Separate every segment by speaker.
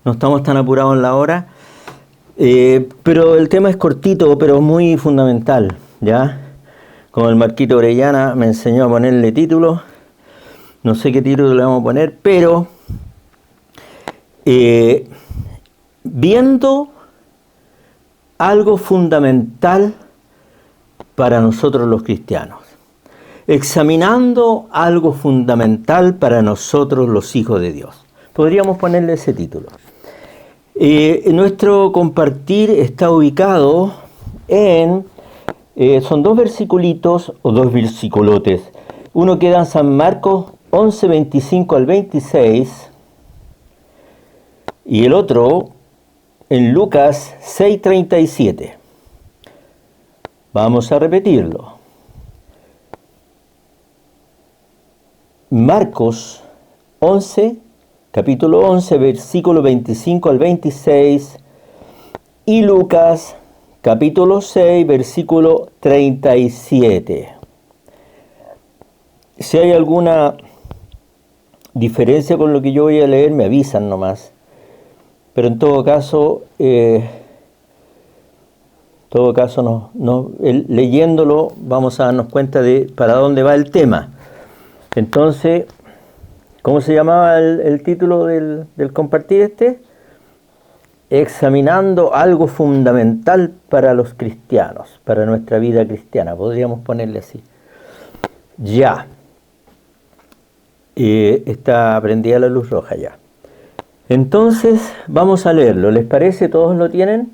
Speaker 1: no estamos tan apurados en la hora, pero el tema es cortito, pero muy fundamental, ¿ya? Como el Marquito Orellana me enseñó a ponerle título, no sé qué título le vamos a poner, pero viendo algo fundamental para nosotros los cristianos, examinando algo fundamental para nosotros los hijos de Dios. Podríamos ponerle ese título. Nuestro compartir está ubicado en, son dos versiculitos o dos versiculotes. Uno queda en San Marcos 11, 25 al 26 y el otro en Lucas 6, 37. Vamos a repetirlo. Marcos 11, capítulo 11, versículo 25 al 26 y Lucas capítulo 6, versículo 37. Si hay alguna diferencia con lo que yo voy a leer, me avisan nomás. Pero en todo caso, leyéndolo vamos a darnos cuenta de para dónde va el tema. Entonces, ¿cómo se llamaba el título del compartir este? Examinando algo fundamental para los cristianos, para nuestra vida cristiana, podríamos ponerle así. Ya. Está prendida la luz roja ya. Entonces, vamos a leerlo. ¿Les parece? ¿Todos lo tienen?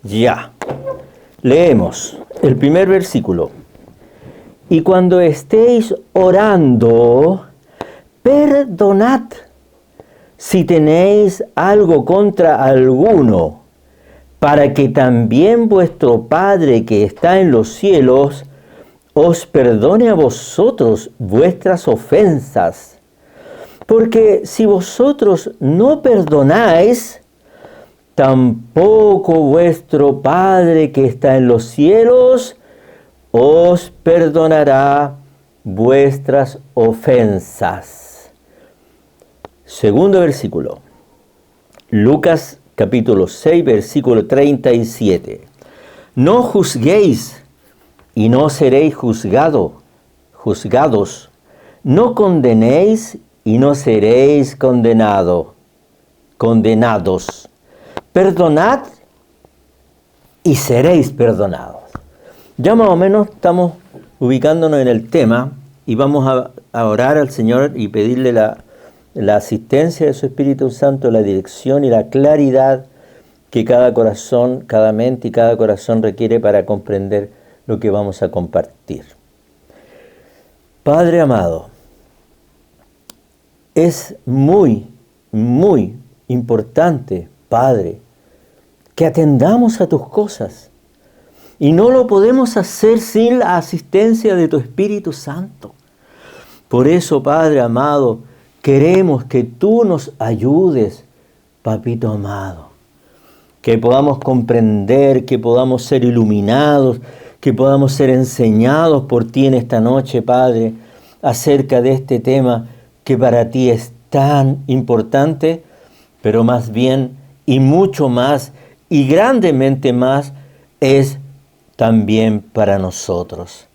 Speaker 1: Ya. Leemos el primer versículo. Y cuando estéis orando, perdonad si tenéis algo contra alguno, para que también vuestro Padre que está en los cielos os perdone a vosotros vuestras ofensas. Porque si vosotros no perdonáis, tampoco vuestro Padre que está en los cielos os perdonará vuestras ofensas. Segundo versículo. Lucas capítulo 6, versículo 37. No juzguéis y no seréis juzgados. No condenéis y no seréis condenados. Perdonad y seréis perdonados. Ya más o menos estamos ubicándonos en el tema y vamos a orar al Señor y pedirle la asistencia de su Espíritu Santo, la dirección y la claridad que cada corazón, cada mente y cada corazón requiere para comprender lo que vamos a compartir. Padre amado, es muy, muy importante, Padre, que atendamos a tus cosas. Y no lo podemos hacer sin la asistencia de tu Espíritu Santo. Por eso, Padre amado, queremos que tú nos ayudes, Papito amado. Que podamos comprender, que podamos ser iluminados, que podamos ser enseñados por ti en esta noche, Padre, acerca de este tema que para ti es tan importante, pero más bien y mucho más y grandemente más es también para nosotros.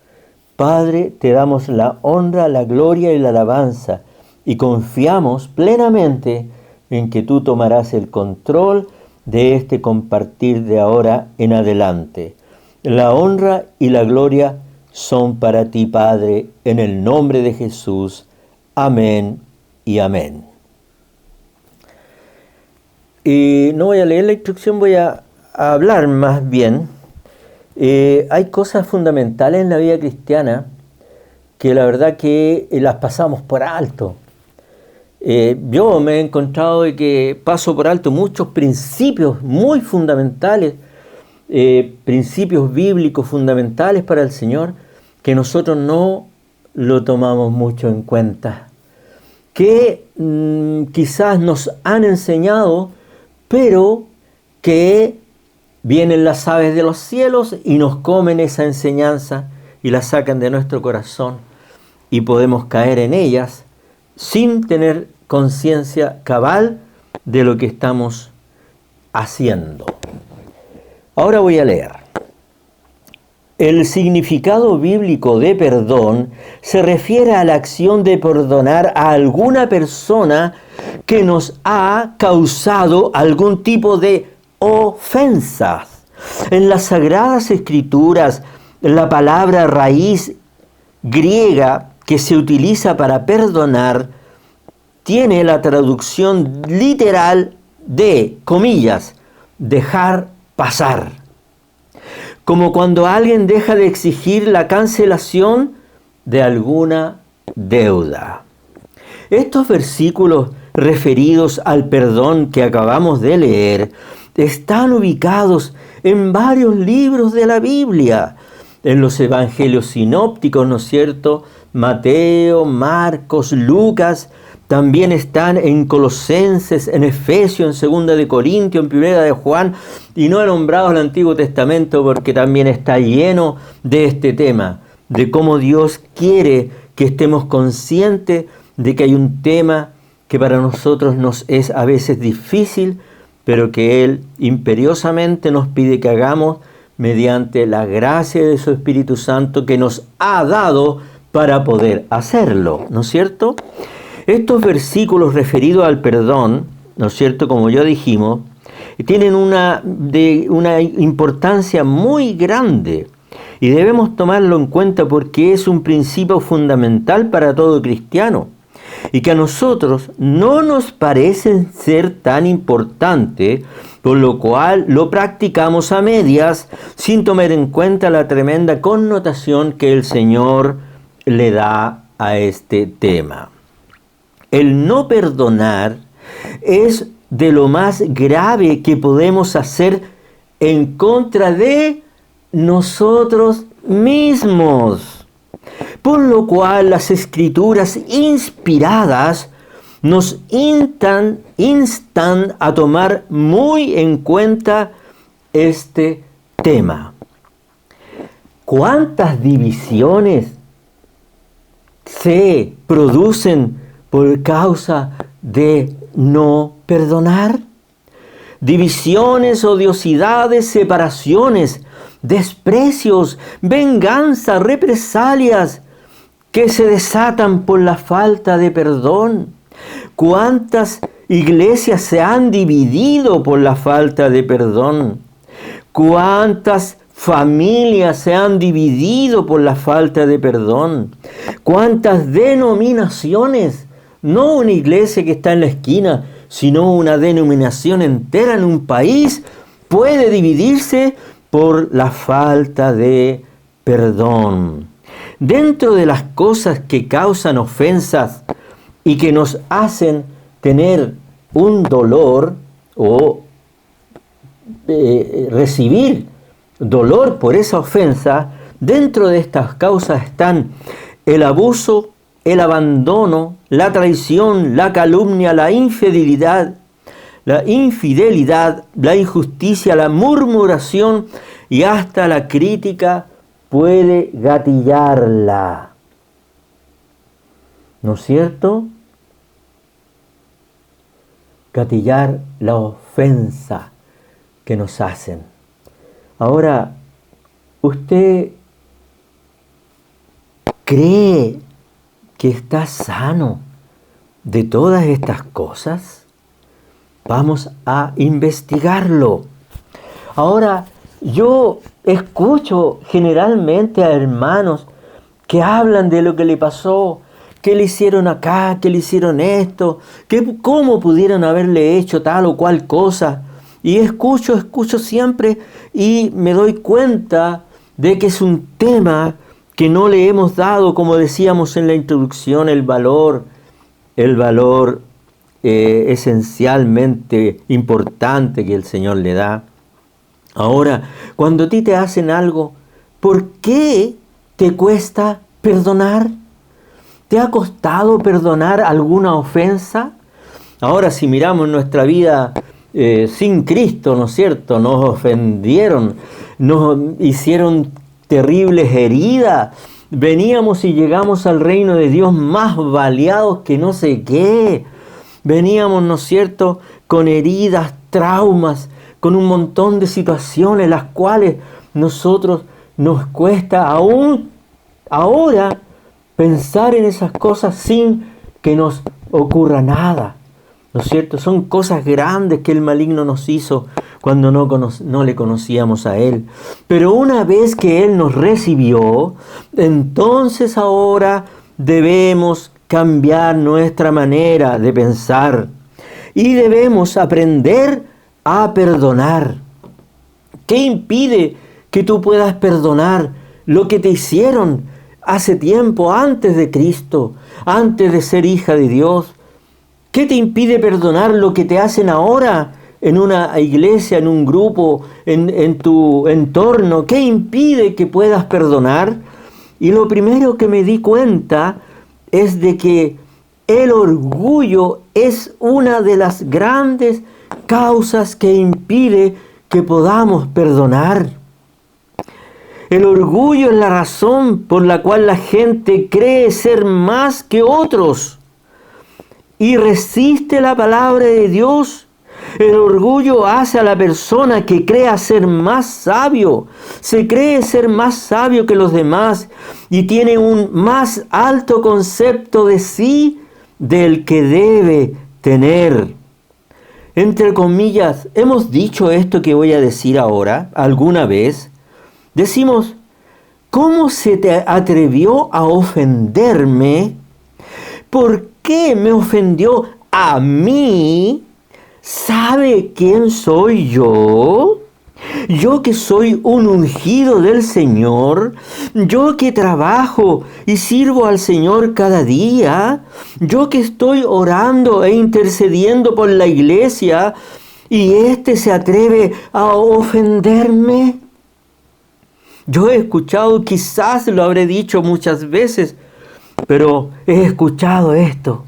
Speaker 1: Padre, te damos la honra, la gloria y la alabanza y confiamos plenamente en que tú tomarás el control de este compartir de ahora en adelante. La honra y la gloria son para ti, Padre, en el nombre de Jesús. Amén y amén. Y no voy a leer la instrucción, voy a hablar más bien. Hay cosas fundamentales en la vida cristiana que la verdad que las pasamos por alto. Yo me he encontrado de que paso por alto muchos principios muy fundamentales, principios bíblicos fundamentales para el Señor, que nosotros no lo tomamos mucho en cuenta, que quizás nos han enseñado, pero que vienen las aves de los cielos y nos comen esa enseñanza y la sacan de nuestro corazón y podemos caer en ellas sin tener conciencia cabal de lo que estamos haciendo. Ahora voy a leer. El significado bíblico de perdón se refiere a la acción de perdonar a alguna persona que nos ha causado algún tipo de ofensas. En las Sagradas Escrituras, la palabra raíz griega que se utiliza para perdonar tiene la traducción literal de, comillas, dejar pasar. Como cuando alguien deja de exigir la cancelación de alguna deuda. Estos versículos referidos al perdón que acabamos de leer están ubicados en varios libros de la Biblia, en los evangelios sinópticos, ¿no es cierto? Mateo, Marcos, Lucas, también están en Colosenses, en Efesios, en 2 de Corintios, en 1 de Juan, y no he nombrado el Antiguo Testamento porque también está lleno de este tema, de cómo Dios quiere que estemos conscientes de que hay un tema que para nosotros nos es a veces difícil, pero que Él imperiosamente nos pide que hagamos mediante la gracia de su Espíritu Santo que nos ha dado para poder hacerlo, ¿no es cierto? Estos versículos referidos al perdón, ¿no es cierto?, como ya dijimos, tienen una importancia muy grande y debemos tomarlo en cuenta porque es un principio fundamental para todo cristiano y que a nosotros no nos parece ser tan importante, por lo cual lo practicamos a medias sin tomar en cuenta la tremenda connotación que el Señor le da a este tema. El no perdonar es de lo más grave que podemos hacer en contra de nosotros mismos. Por lo cual las Escrituras inspiradas nos instan a tomar muy en cuenta este tema. ¿Cuántas divisiones se producen por causa de no perdonar? Divisiones, odiosidades, separaciones, desprecios, venganza, represalias que se desatan por la falta de perdón. ¿Cuántas iglesias se han dividido por la falta de perdón? ¿Cuántas familias se han dividido por la falta de perdón? ¿Cuántas denominaciones, no una iglesia que está en la esquina, sino una denominación entera en un país, puede dividirse por la falta de perdón? Dentro de las cosas que causan ofensas y que nos hacen tener un dolor o recibir dolor por esa ofensa, dentro de estas causas están el abuso, el abandono, la traición, la calumnia, la infidelidad, la injusticia, la murmuración y hasta la crítica puede gatillarla. ¿No es cierto? Gatillar la ofensa que nos hacen. Ahora, ¿usted cree que está sano de todas estas cosas? Vamos a investigarlo. Ahora, yo escucho generalmente a hermanos que hablan de lo que le pasó, que le hicieron acá, que le hicieron esto, que cómo pudieron haberle hecho tal o cual cosa. Y escucho siempre y me doy cuenta de que es un tema que no le hemos dado, como decíamos en la introducción, el valor esencialmente importante que el Señor le da. Ahora, cuando a ti te hacen algo, ¿por qué te cuesta perdonar? ¿Te ha costado perdonar alguna ofensa? Ahora, si miramos nuestra vida sin Cristo, ¿no es cierto? Nos ofendieron, nos hicieron terribles heridas. Veníamos y llegamos al reino de Dios más baleados que no sé qué. Veníamos, ¿no es cierto?, con heridas, traumas, con un montón de situaciones las cuales nosotros nos cuesta aún ahora pensar en esas cosas sin que nos ocurra nada, ¿no es cierto? Son cosas grandes que el maligno nos hizo cuando no le conocíamos a Él. Pero una vez que Él nos recibió, entonces ahora debemos cambiar nuestra manera de pensar y debemos aprender a perdonar. ¿Qué impide que tú puedas perdonar lo que te hicieron hace tiempo, antes de Cristo, antes de ser hija de Dios? ¿Qué te impide perdonar lo que te hacen ahora en una iglesia, en un grupo, en tu entorno? ¿Qué impide que puedas perdonar? Y lo primero que me di cuenta es de que el orgullo es una de las grandes causas que impide que podamos perdonar. El orgullo es la razón por la cual la gente cree ser más que otros y resiste la palabra de Dios. El orgullo hace a la persona que crea ser más sabio, se cree ser más sabio que los demás y tiene un más alto concepto de sí del que debe tener. Entre comillas, hemos dicho esto que voy a decir ahora, alguna vez. Decimos, ¿cómo se te atrevió a ofenderme? ¿Por qué me ofendió a mí? ¿Sabe quién soy yo? Yo que soy un ungido del Señor, yo que trabajo y sirvo al Señor cada día, yo que estoy orando e intercediendo por la iglesia, y este se atreve a ofenderme. Yo he escuchado, quizás lo habré dicho muchas veces, pero he escuchado esto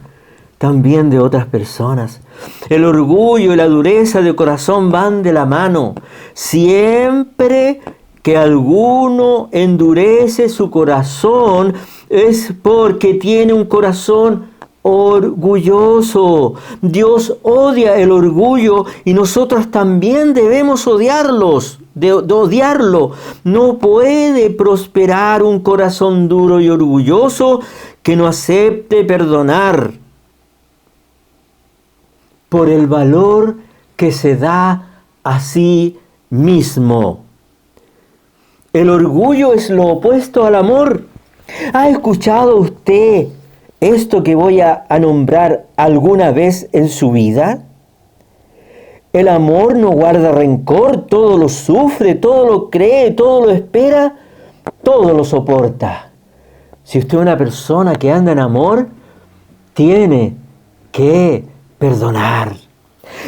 Speaker 1: también de otras personas. El orgullo y la dureza de corazón van de la mano. Siempre que alguno endurece su corazón es porque tiene un corazón orgulloso. Dios odia el orgullo y nosotros también debemos odiarlo. No puede prosperar un corazón duro y orgulloso que no acepte perdonar por el valor que se da a sí mismo. El orgullo es lo opuesto al amor. ¿Ha escuchado usted esto que voy a nombrar alguna vez en su vida? El amor no guarda rencor, todo lo sufre, todo lo cree, todo lo espera, todo lo soporta. Si usted es una persona que anda en amor, tiene que perdonar.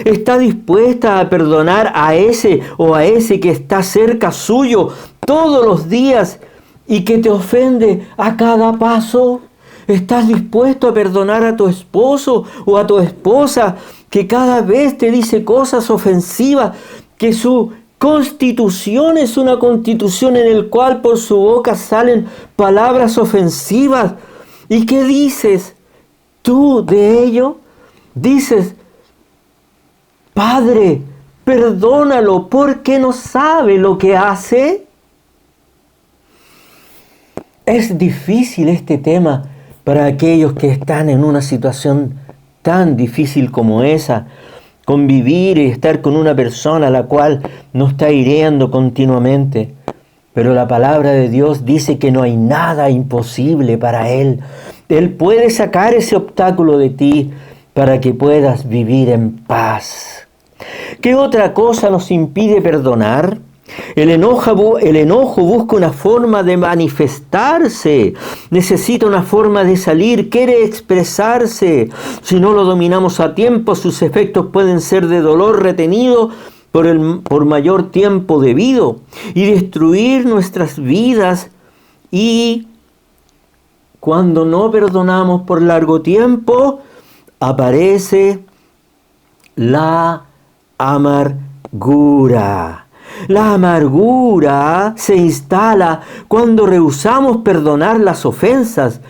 Speaker 1: Está dispuesta a perdonar a ese o a ese que está cerca suyo todos los días y que te ofende a cada paso. ¿Estás dispuesto a perdonar a tu esposo o a tu esposa que cada vez te dice cosas ofensivas, que su constitución es una constitución en la cual por su boca salen palabras ofensivas? ¿Y qué dices tú de ello? Dices, Padre, perdónalo porque no sabe lo que hace. Es difícil este tema para aquellos que están en una situación tan difícil como esa. Convivir y estar con una persona a la cual nos está hiriendo continuamente. Pero la palabra de Dios dice que no hay nada imposible para Él. Él puede sacar ese obstáculo de ti para que puedas vivir en paz. ¿Qué otra cosa nos impide perdonar? El enojo busca una forma de manifestarse, necesita una forma de salir, quiere expresarse. Si no lo dominamos a tiempo, sus efectos pueden ser de dolor retenido por mayor tiempo debido y destruir nuestras vidas. Y cuando no perdonamos por largo tiempo, aparece la amargura. La amargura se instala cuando rehusamos perdonar las ofensas,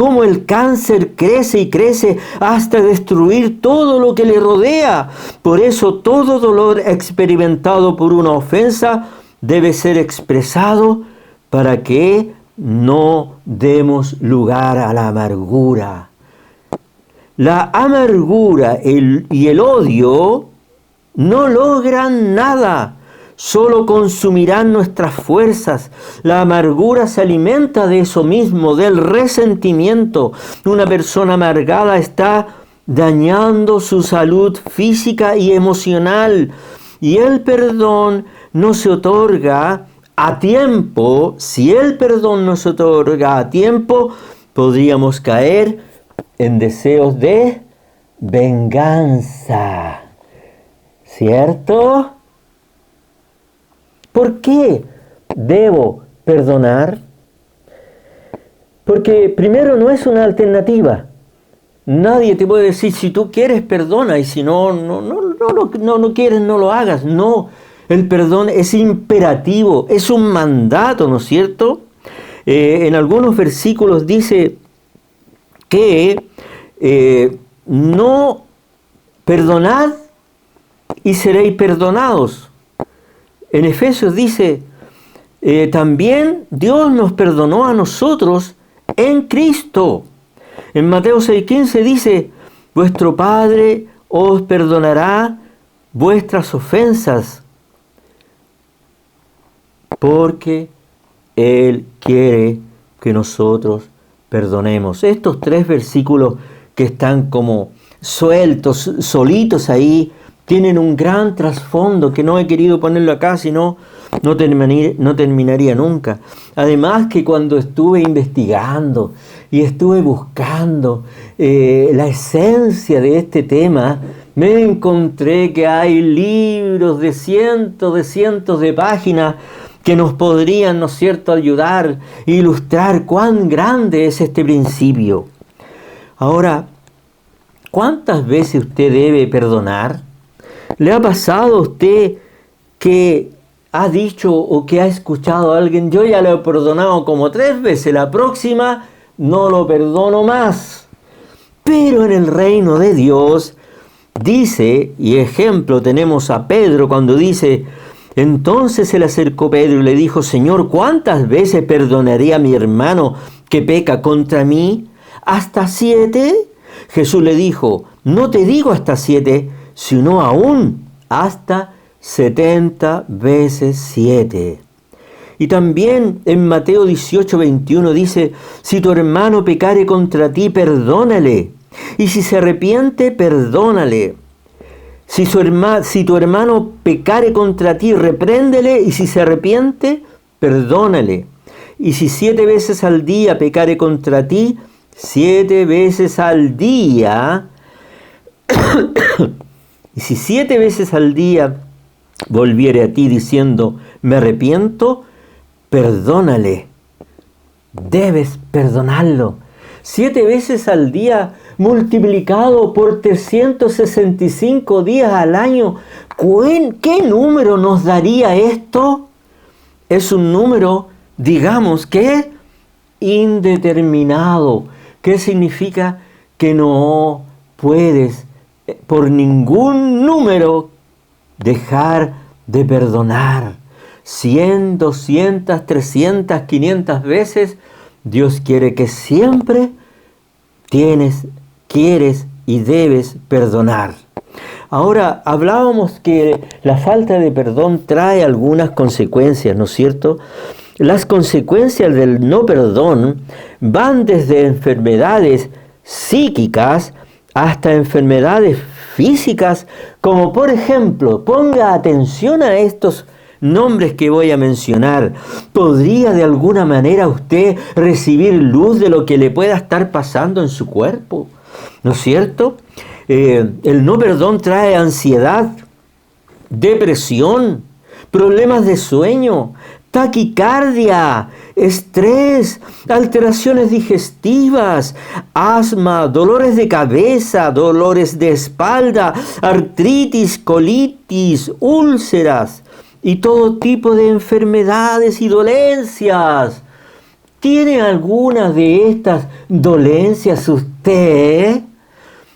Speaker 1: cómo el cáncer crece y crece hasta destruir todo lo que le rodea. Por eso todo dolor experimentado por una ofensa debe ser expresado para que no demos lugar a la amargura. La amargura y el odio no logran nada, solo consumirán nuestras fuerzas. La amargura se alimenta de eso mismo, del resentimiento. Una persona amargada está dañando su salud física y emocional. Y el perdón no se otorga a tiempo. Si el perdón no se otorga a tiempo, podríamos caer en deseos de venganza. ¿Cierto? ¿Por qué debo perdonar? Porque primero no es una alternativa. Nadie te puede decir, si tú quieres, perdona, y si no quieres, no lo hagas. No, el perdón es imperativo, es un mandato, ¿no es cierto? En algunos versículos dice que no perdonad y seréis perdonados. En Efesios dice, también Dios nos perdonó a nosotros en Cristo. En Mateo 6:15 dice, vuestro Padre os perdonará vuestras ofensas, porque Él quiere que nosotros perdonemos. Estos 3 versículos que están como sueltos, solitos ahí, tienen un gran trasfondo que no he querido ponerlo acá, sino no terminaría nunca. Además que cuando estuve investigando y estuve buscando la esencia de este tema, me encontré que hay libros de cientos de páginas que nos podrían, ¿no es cierto?, ayudar, ilustrar cuán grande es este principio. Ahora, ¿cuántas veces usted debe perdonar? ¿Le ha pasado a usted que ha dicho o que ha escuchado a alguien, yo ya lo he perdonado como 3 veces, la próxima no lo perdono más? Pero en el reino de Dios dice, y ejemplo tenemos a Pedro cuando dice, entonces se le acercó Pedro y le dijo, Señor, ¿cuántas veces perdonaré a mi hermano que peca contra mí? ¿Hasta 7? Jesús le dijo, no te digo hasta 7, sino aún hasta 70 veces 7. Y también en Mateo 18:21 dice, si tu hermano pecare contra ti, perdónale. Y si se arrepiente, perdónale. Si tu hermano pecare contra ti, repréndele. Y si se arrepiente, perdónale. Y si 7 veces al día pecare contra ti, 7 veces al día, y si 7 veces al día volviere a ti diciendo, me arrepiento, perdónale. Debes perdonarlo. 7 veces al día multiplicado por 365 días al año. ¿Qué número nos daría esto? Es un número, digamos, que indeterminado. ¿Qué significa? Que no puedes por ningún número dejar de perdonar. 100, 200, 300, 500 veces. Dios quiere que siempre quieres y debes perdonar. Ahora, hablábamos que la falta de perdón trae algunas consecuencias, ¿no es cierto? Las consecuencias del no perdón van desde enfermedades psíquicas hasta enfermedades físicas, como por ejemplo, ponga atención a estos nombres que voy a mencionar. ¿Podría de alguna manera usted recibir luz de lo que le pueda estar pasando en su cuerpo? ¿No es cierto? El no perdón trae ansiedad, depresión, problemas de sueño, taquicardia, estrés, alteraciones digestivas, asma, dolores de cabeza, dolores de espalda, artritis, colitis, úlceras y todo tipo de enfermedades y dolencias. ¿Tiene alguna de estas dolencias usted?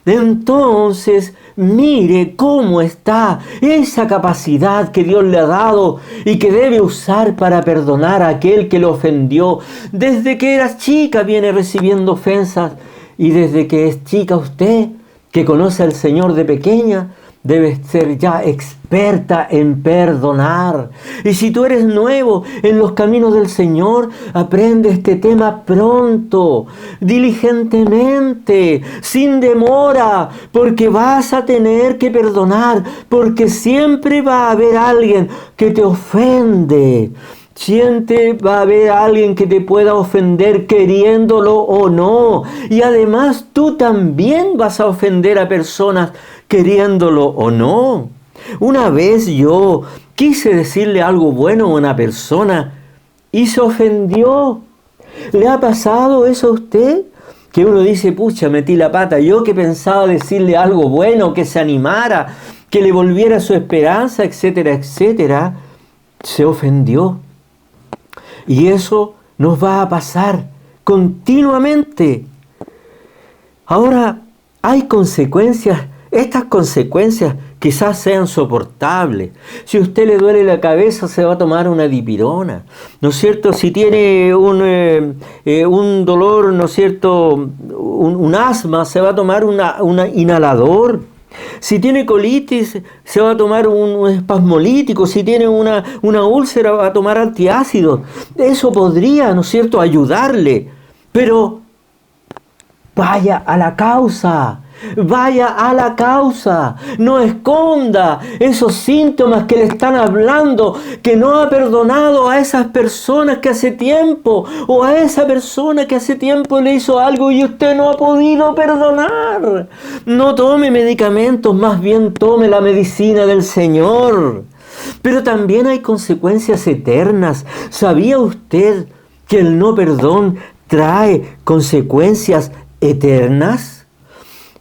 Speaker 1: Entonces, mire cómo está esa capacidad que Dios le ha dado y que debe usar para perdonar a aquel que lo ofendió. Desde que era chica viene recibiendo ofensas, y desde que es chica usted, que conoce al Señor de pequeña, debe ser ya experta en perdonar. Y si tú eres nuevo en los caminos del Señor, aprende este tema pronto, diligentemente, sin demora, porque vas a tener que perdonar, porque siempre va a haber alguien que te ofende. Siempre va a haber alguien que te pueda ofender queriéndolo o no. Y además tú también vas a ofender a personas queriéndolo o no. Una vez yo quise decirle algo bueno a una persona y se ofendió. ¿Le ha pasado eso a usted? Que uno dice, pucha, metí la pata. Yo que pensaba decirle algo bueno, que se animara, que le volviera su esperanza, etcétera, etcétera. Se ofendió. Y eso nos va a pasar continuamente. Ahora, hay consecuencias. Estas consecuencias quizás sean soportables. Si a usted le duele la cabeza, se va a tomar una dipirona, ¿no es cierto? Si tiene un dolor, ¿no es cierto?, un asma, se va a tomar un inhalador. Si tiene colitis, se va a tomar un espasmolítico. Si tiene una úlcera, va a tomar antiácidos. Eso podría, ¿no es cierto?, ayudarle. Pero vaya a la causa. Vaya a la causa, no esconda esos síntomas que le están hablando, que no ha perdonado a esas personas que hace tiempo, o a esa persona que hace tiempo le hizo algo y usted no ha podido perdonar. No tome medicamentos, más bien tome la medicina del Señor. Pero también hay consecuencias eternas. ¿Sabía usted que el no perdón trae consecuencias eternas?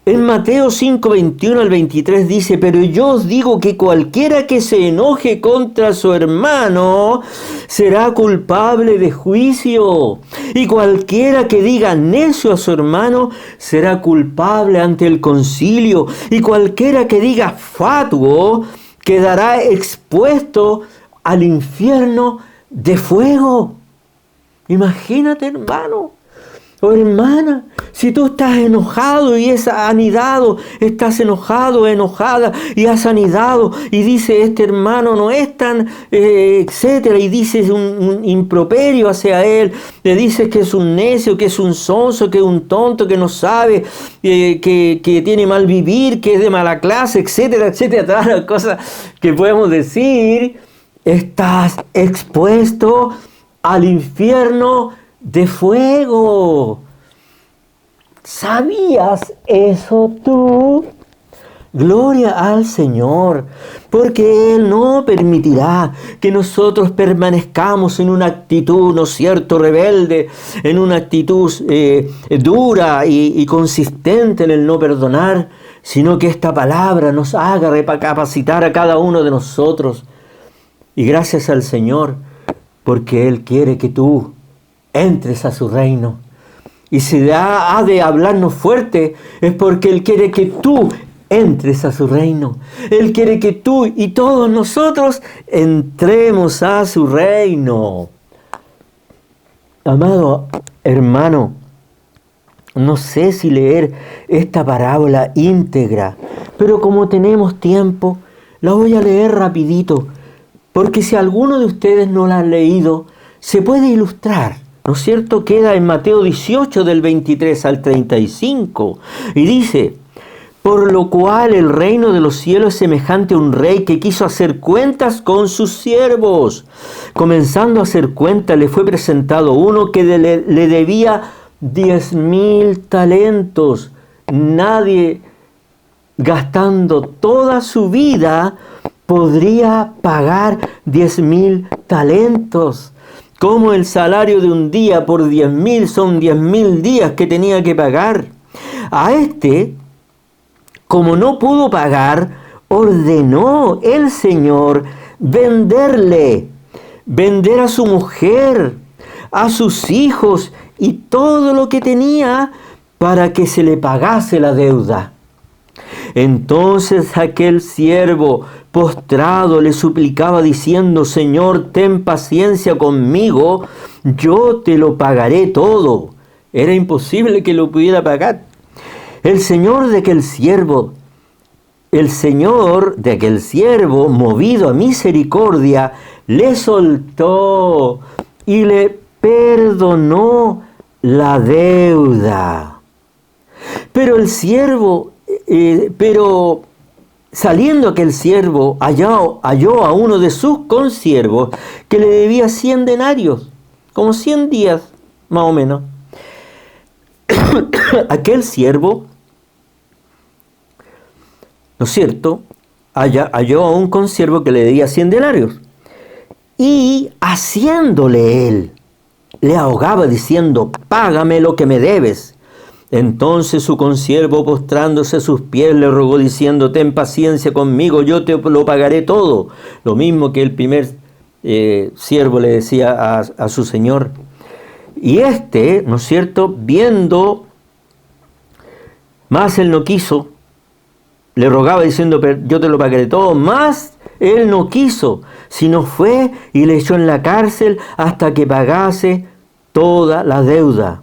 Speaker 1: En Mateo 5, 21 al 23 dice, pero yo os digo que cualquiera que se enoje contra su hermano será culpable de juicio. Y cualquiera que diga necio a su hermano será culpable ante el concilio. Y cualquiera que diga fatuo quedará expuesto al infierno de fuego. Imagínate, hermano. Oh, hermana, si tú estás enojado y es anidado, estás enojado, enojada y has anidado y dice este hermano no es tan, etcétera, y dices un improperio hacia él, le dices que es un necio, que es un sonso, que es un tonto, que no sabe, que tiene mal vivir, que es de mala clase, etcétera, etcétera, todas las cosas que podemos decir, estás expuesto al infierno de fuego. ¿Sabías eso tú? Gloria al Señor, porque Él no permitirá que nosotros permanezcamos en una actitud, ¿no es cierto?, rebelde, en una actitud dura y consistente en el no perdonar, sino que esta palabra nos haga recapacitar a cada uno de nosotros. Y gracias al Señor, porque Él quiere que tú entres a su reino. Y si ha de hablarnos fuerte, es porque Él quiere que tú entres a su reino. Él quiere que tú y todos nosotros entremos a su reino. Amado hermano, no sé si leer esta parábola íntegra, pero como tenemos tiempo, la voy a leer rapidito, porque si alguno de ustedes no la ha leído, se puede ilustrar. ¿No es cierto? Queda en Mateo 18 del 23 al 35 y dice, por lo cual el reino de los cielos es semejante a un rey que quiso hacer cuentas con sus siervos. Comenzando a hacer cuentas le fue presentado uno que le debía 10,000 talentos. Nadie gastando toda su vida podría pagar 10,000 talentos. Como el salario de un día por 10,000 son 10,000 días que tenía que pagar. A este, como no pudo pagar, ordenó el Señor vender a su mujer, a sus hijos y todo lo que tenía para que se le pagase la deuda. Entonces aquel siervo postrado le suplicaba diciendo: Señor, ten paciencia conmigo, yo te lo pagaré todo. Era imposible que lo pudiera pagar. El Señor de aquel siervo, movido a misericordia, le soltó y le perdonó la deuda. Pero saliendo aquel siervo, halló a uno de sus consiervos que le debía 100 denarios, como 100 días, más o menos. Aquel siervo, ¿no es cierto?, halló a un consiervo que le debía 100 denarios. Y haciéndole él, le ahogaba diciendo: págame lo que me debes. Entonces su consiervo, postrándose a sus pies, le rogó diciendo: ten paciencia conmigo, yo te lo pagaré todo. Lo mismo que el primer siervo le decía a su señor. Y ¿no es cierto?, viendo, más él no quiso, le rogaba diciendo: yo te lo pagaré todo, más él no quiso, sino fue y le echó en la cárcel hasta que pagase toda la deuda.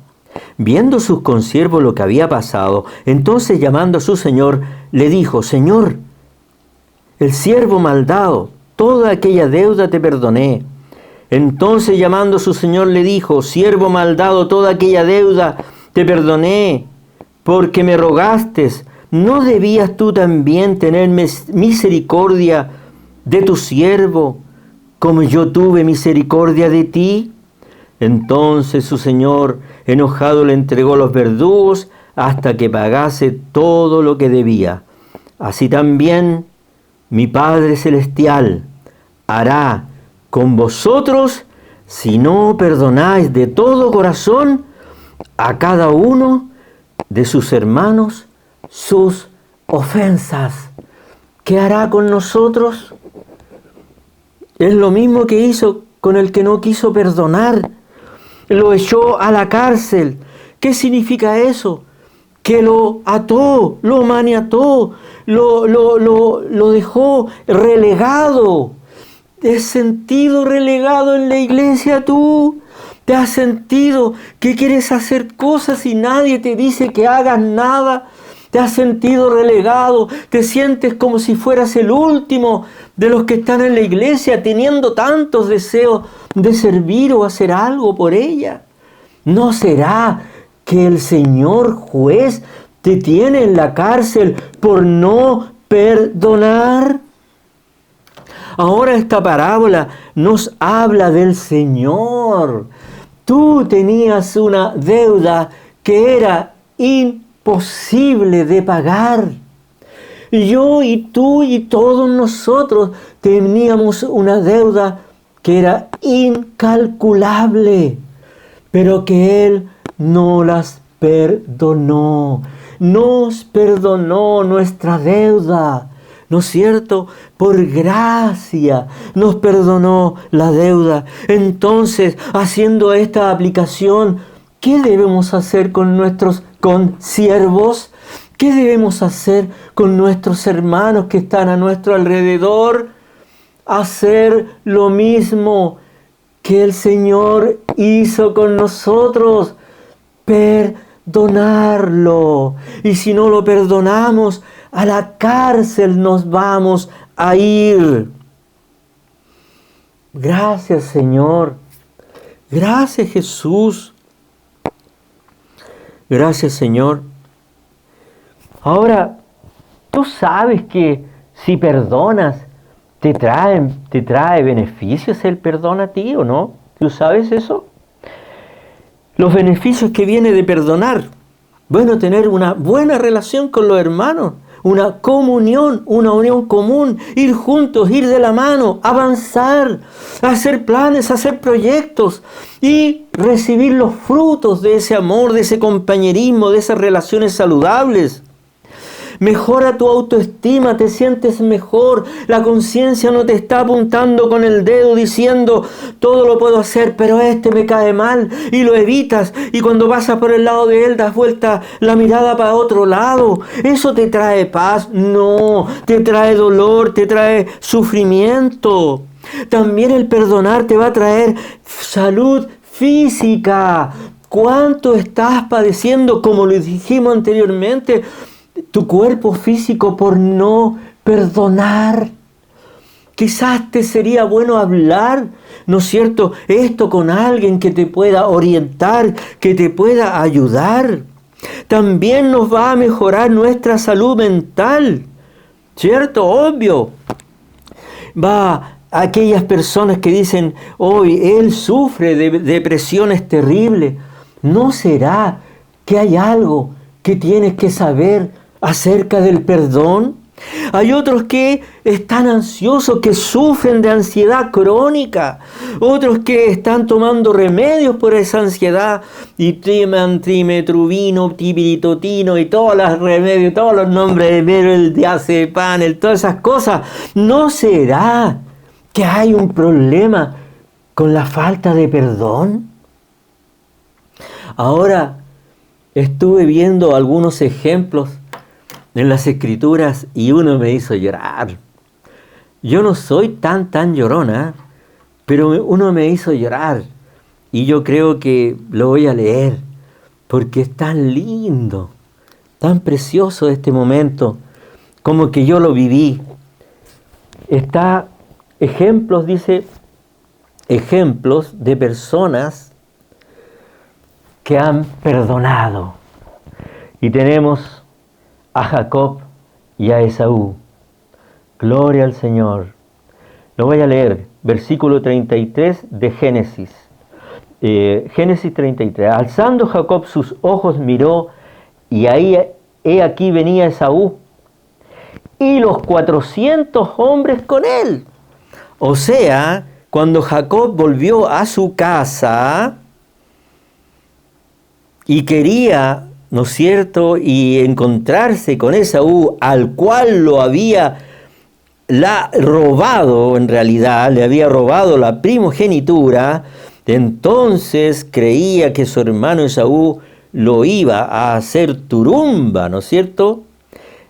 Speaker 1: Viendo sus consiervos lo que había pasado, entonces llamando a su señor, le dijo: Señor, el siervo maldado, toda aquella deuda te perdoné. Entonces llamando a su señor le dijo: siervo maldado, toda aquella deuda te perdoné, porque me rogaste. ¿No debías tú también tener misericordia de tu siervo, como yo tuve misericordia de ti? Entonces su señor, enojado, le entregó a los verdugos hasta que pagase todo lo que debía. Así también mi Padre Celestial hará con vosotros si no perdonáis de todo corazón a cada uno de sus hermanos sus ofensas. ¿Qué hará con nosotros? Es lo mismo que hizo con el que no quiso perdonar. Lo echó a la cárcel. ¿Qué significa eso? Que lo ató, lo maniató, lo dejó relegado. ¿Te has sentido relegado en la iglesia tú? ¿Te has sentido que quieres hacer cosas y nadie te dice que hagas nada? ¿Te has sentido relegado? ¿Te sientes como si fueras el último de los que están en la iglesia teniendo tantos deseos de servir o hacer algo por ella? ¿No será que el Señor juez te tiene en la cárcel por no perdonar? Ahora esta parábola nos habla del Señor. Tú tenías una deuda que era imposible de pagar. Yo y tú y todos nosotros teníamos una deuda que era incalculable, pero que Él no las perdonó. Nos perdonó nuestra deuda, ¿no es cierto? Por gracia nos perdonó la deuda. Entonces, haciendo esta aplicación, ¿qué debemos hacer con nuestros consiervos? ¿Qué debemos hacer con nuestros hermanos que están a nuestro alrededor? Hacer lo mismo que el Señor hizo con nosotros, perdonarlo. Y si no lo perdonamos, a la cárcel nos vamos a ir. Gracias, Señor. Gracias, Jesús. Gracias, Señor. Ahora, tú sabes que si perdonas, te trae beneficios el perdón a ti, ¿o no? ¿Tú sabes eso? Los beneficios que viene de perdonar. Bueno, tener una buena relación con los hermanos, una comunión, una unión común, ir juntos, ir de la mano, avanzar, hacer planes, hacer proyectos y recibir los frutos de ese amor, de ese compañerismo, de esas relaciones saludables. Mejora tu autoestima, te sientes mejor. La conciencia no te está apuntando con el dedo diciendo, todo lo puedo hacer, pero este me cae mal, y lo evitas. Y cuando pasas por el lado de él, das vuelta la mirada para otro lado. ¿Eso te trae paz? No, te trae dolor, te trae sufrimiento. También el perdonar te va a traer salud física. ¿Cuánto estás padeciendo, como lo dijimos anteriormente, tu cuerpo físico por no perdonar? Quizás te sería bueno hablar, ¿no es cierto?, esto con alguien que te pueda orientar, que te pueda ayudar. También nos va a mejorar nuestra salud mental, ¿cierto? Obvio. Va a aquellas personas que dicen, hoy él sufre de depresiones terribles. ¿No será que hay algo que tienes que saber acerca del perdón? Hay otros que están ansiosos, que sufren de ansiedad crónica. Otros que están tomando remedios por esa ansiedad. Y trimetrubino, tipiritotino y todos los remedios, todos los nombres de el diazepam, todas esas cosas. ¿No será que hay un problema con la falta de perdón? Ahora estuve viendo algunos ejemplos en las Escrituras y uno me hizo llorar. Yo no soy tan llorona, pero uno me hizo llorar. Y yo creo que lo voy a leer, porque es tan lindo, tan precioso este momento, como que yo lo viví. Está ejemplos, dice, ejemplos de personas que han perdonado. Y tenemos a Jacob y a Esaú. Gloria al Señor. Lo voy a leer, versículo 33 de Génesis. Génesis 33. Alzando Jacob sus ojos miró, y ahí, he aquí venía Esaú, y los 400 hombres con él. O sea, cuando Jacob volvió a su casa y quería, ¿no es cierto?, y encontrarse con Esaú, al cual lo había robado, en realidad, le había robado la primogenitura, entonces creía que su hermano Esaú lo iba a hacer turumba, ¿no es cierto?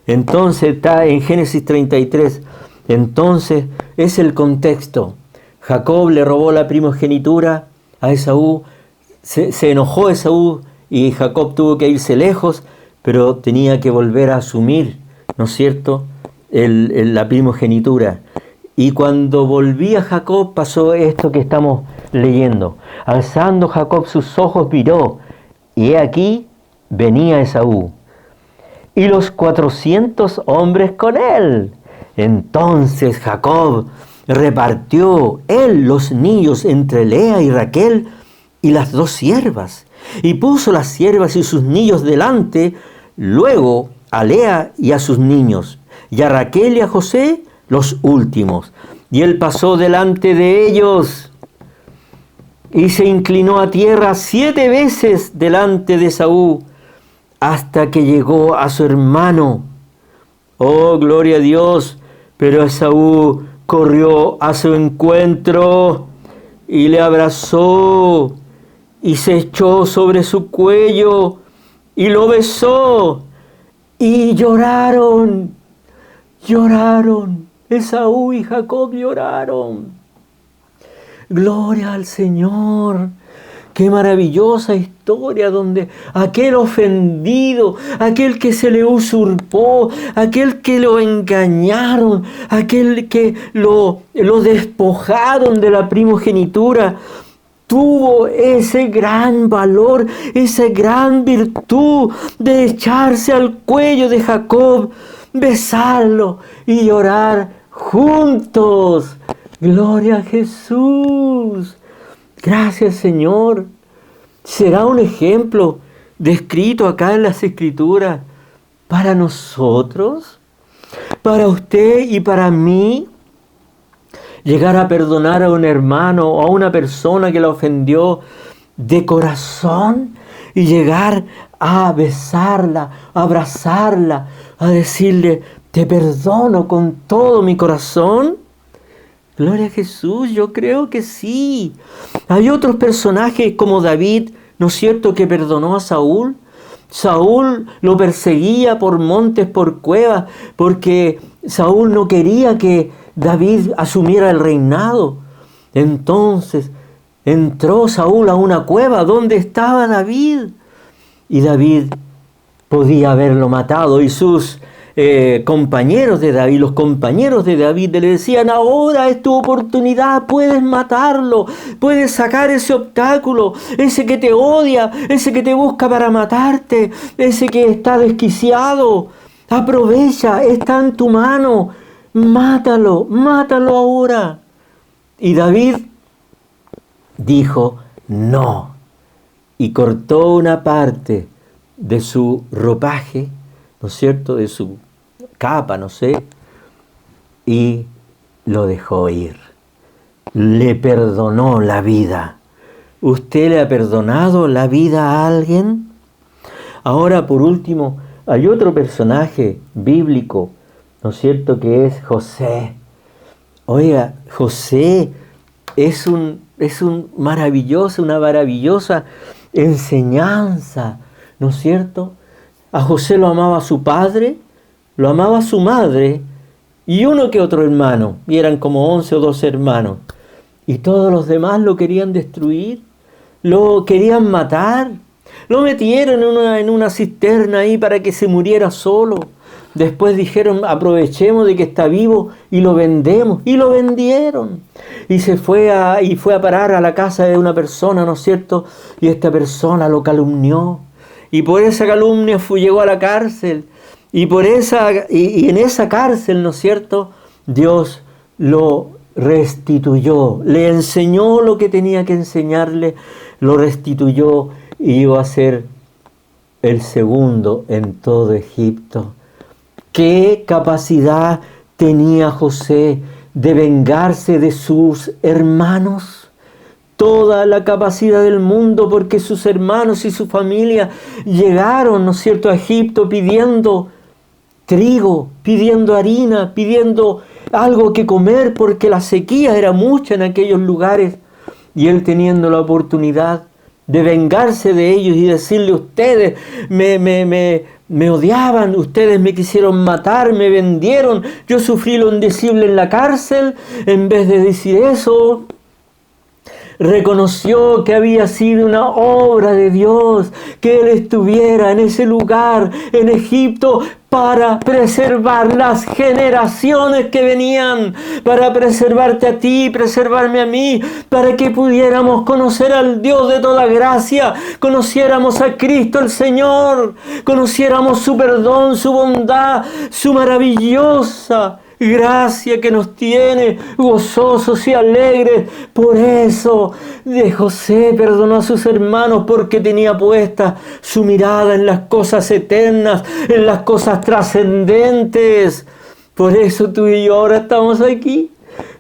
Speaker 1: Entonces está en Génesis 33, entonces es el contexto. Jacob le robó la primogenitura a Esaú, se enojó Esaú, y Jacob tuvo que irse lejos, pero tenía que volver a asumir, ¿no es cierto?, la primogenitura. Y cuando volvía Jacob pasó esto que estamos leyendo. Alzando Jacob sus ojos miró, y he aquí venía Esaú, y los 400 hombres con él. Entonces Jacob repartió él los niños entre Lea y Raquel y las 2 siervas, y puso las siervas y sus niños delante, luego a Lea y a sus niños, y a Raquel y a José los últimos. Y él pasó delante de ellos, y se inclinó a tierra 7 veces delante de Esaú, hasta que llegó a su hermano. Oh, gloria a Dios. Pero Esaú corrió a su encuentro y le abrazó, y se echó sobre su cuello y lo besó, y lloraron. Esaú y Jacob lloraron. Gloria al Señor. Qué maravillosa historia donde aquel ofendido, aquel que se le usurpó, aquel que lo engañaron, aquel que lo despojaron de la primogenitura, tuvo ese gran valor, esa gran virtud de echarse al cuello de Jacob, besarlo y llorar juntos. Gloria a Jesús. Gracias, Señor. Será un ejemplo descrito acá en las Escrituras para nosotros, para usted y para mí. Llegar a perdonar a un hermano o a una persona que la ofendió de corazón y llegar a besarla, a abrazarla, a decirle, te perdono con todo mi corazón? Gloria a Jesús, yo creo que sí. Hay otros personajes como David, ¿no es cierto?, que perdonó a Saúl. Saúl lo perseguía por montes, por cuevas, porque Saúl no quería que David asumiera el reinado. Entonces entró Saúl a una cueva donde estaba David. Y David podía haberlo matado, y sus compañeros de David, los compañeros de David le decían, ahora es tu oportunidad, puedes matarlo, puedes sacar ese obstáculo, ese que te odia, ese que te busca para matarte, ese que está desquiciado, aprovecha, está en tu mano, mátalo, mátalo ahora. Y David dijo, no, y cortó una parte de su ropaje, ¿no es cierto?, de su capa, no sé, y lo dejó ir. Le perdonó la vida. ¿Usted le ha perdonado la vida a alguien? Ahora, por último, hay otro personaje bíblico, ¿no es cierto?, que es José. Oiga, José es una maravillosa enseñanza, ¿no es cierto? A José lo amaba su padre, lo amaba su madre y uno que otro hermano, y eran como 11 o 12 hermanos. Y todos los demás lo querían destruir, lo querían matar, lo metieron en una cisterna ahí para que se muriera solo. Después dijeron, aprovechemos de que está vivo y lo vendemos. Y lo vendieron. Y fue a parar a la casa de una persona, ¿no es cierto? Y esta persona lo calumnió. Y por esa calumnia llegó a la cárcel. Y en esa cárcel, ¿no es cierto?, Dios lo restituyó. Le enseñó lo que tenía que enseñarle, lo restituyó y iba a ser el segundo en todo Egipto. ¿Qué capacidad tenía José de vengarse de sus hermanos? Toda la capacidad del mundo, porque sus hermanos y su familia llegaron, ¿no es cierto?, a Egipto pidiendo trigo, pidiendo harina, pidiendo algo que comer, porque la sequía era mucha en aquellos lugares. Y él, teniendo la oportunidad de vengarse de ellos y decirle, ustedes me odiaban, ustedes me quisieron matar, me vendieron, yo sufrí lo indecible en la cárcel, en vez de decir eso, reconoció que había sido una obra de Dios, que él estuviera en ese lugar, en Egipto, para preservar las generaciones que venían, para preservarte a ti, preservarme a mí, para que pudiéramos conocer al Dios de toda gracia, conociéramos a Cristo el Señor, conociéramos su perdón, su bondad, su maravillosa gracia que nos tiene gozosos y alegres. Por eso de José perdonó a sus hermanos, porque tenía puesta su mirada en las cosas eternas, en las cosas trascendentes. Por eso tú y yo ahora estamos aquí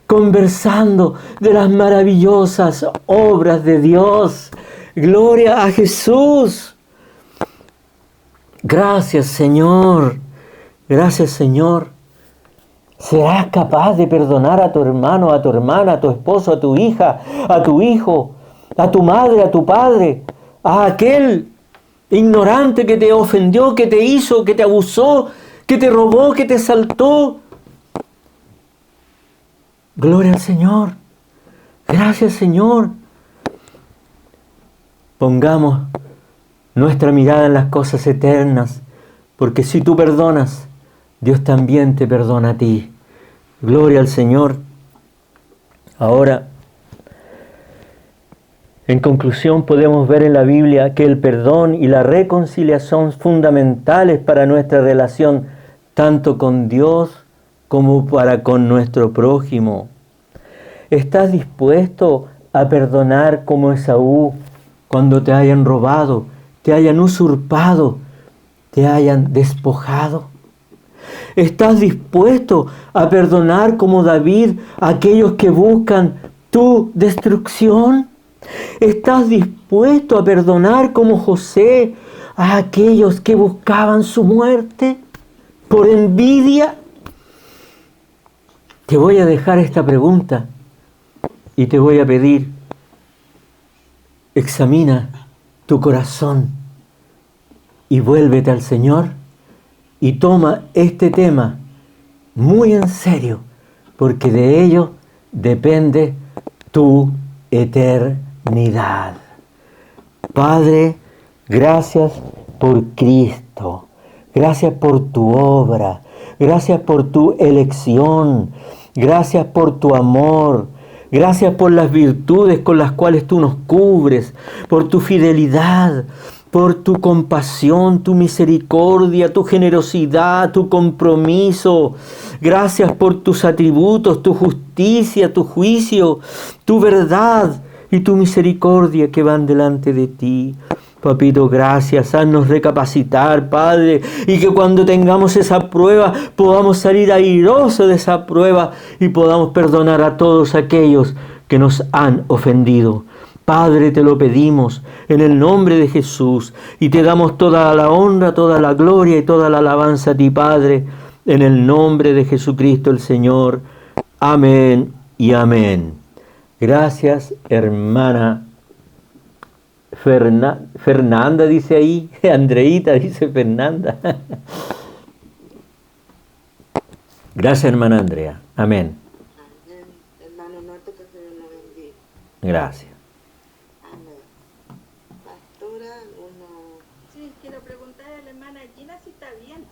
Speaker 1: conversando de las maravillosas obras de Dios. Gloria a Jesús. Gracias, Señor. Gracias, Señor. ¿Serás capaz de perdonar a tu hermano, a tu hermana, a tu esposo, a tu hija, a tu hijo, a tu madre, a tu padre, a aquel ignorante que te ofendió, que te hizo, que te abusó, que te robó, que te asaltó? Gloria al Señor. Gracias, Señor. Pongamos nuestra mirada en las cosas eternas, porque si tú perdonas, Dios también te perdona a ti. Gloria al Señor. Ahora, en conclusión, podemos ver en la Biblia que el perdón y la reconciliación son fundamentales para nuestra relación, tanto con Dios como para con nuestro prójimo. ¿Estás dispuesto a perdonar como Esaú cuando te hayan robado, te hayan usurpado, te hayan despojado? ¿Estás dispuesto a perdonar como David a aquellos que buscan tu destrucción? ¿Estás dispuesto a perdonar como José a aquellos que buscaban su muerte? por envidia. Te voy a dejar esta pregunta y te voy a pedir, examina tu corazón y vuélvete al Señor y toma este tema muy en serio, porque de ello depende tu eternidad. Padre, gracias por Cristo, gracias por tu obra, gracias por tu elección, gracias por tu amor, gracias por las virtudes con las cuales tú nos cubres, por tu fidelidad, por tu compasión, tu misericordia, tu generosidad, tu compromiso. Gracias por tus atributos, tu justicia, tu juicio, tu verdad y tu misericordia que van delante de ti. Papito, gracias, haznos recapacitar, Padre, y que cuando tengamos esa prueba podamos salir airosos de esa prueba y podamos perdonar a todos aquellos que nos han ofendido. Padre, te lo pedimos en el nombre de Jesús y te damos toda la honra, toda la gloria y toda la alabanza a ti, Padre, en el nombre de Jesucristo el Señor. Amén y amén. Gracias, hermana Fernanda, dice ahí. Andreita, dice Fernanda. Gracias, hermana Andrea. Amén.
Speaker 2: Amén. Hermano Norte, que el Señor lo bendiga.
Speaker 1: Gracias.
Speaker 2: Amén. Pastora, uno...
Speaker 3: Sí, quiero preguntar a la hermana Gina si está bien.